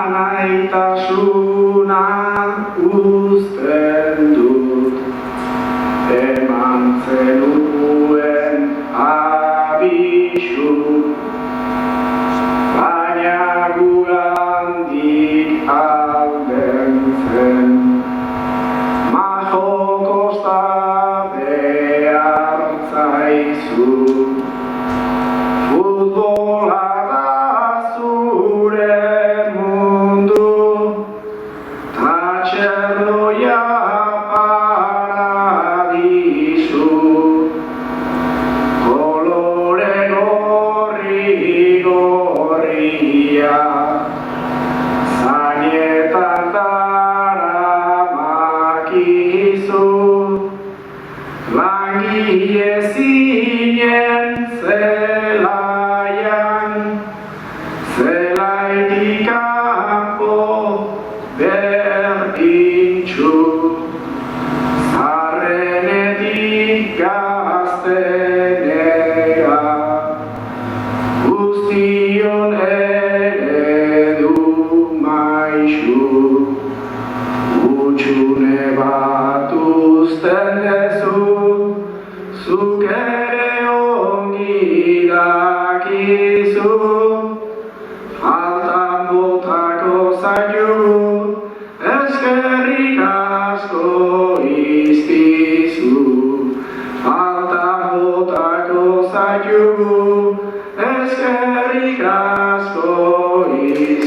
Lanaitasuna uzten dut, eman zenuen abisu, baina gugandik alden zen. Majo kosta behar zaizu, futbola da zure mundu, ta txernoia paradisu, kolore gorri-gorria, zainetan daramakizu, langile zinen zelaian, zelaitik kanpo berdintsu, zarrenetik gaztenera, guztion eredu maisu, utxune bat uzten dezu, zuk ere ongi dakizu, faltan botako zaitu, eskerrik asko iztizu. Faltan botako zaitu, eskerrik asko iztizu.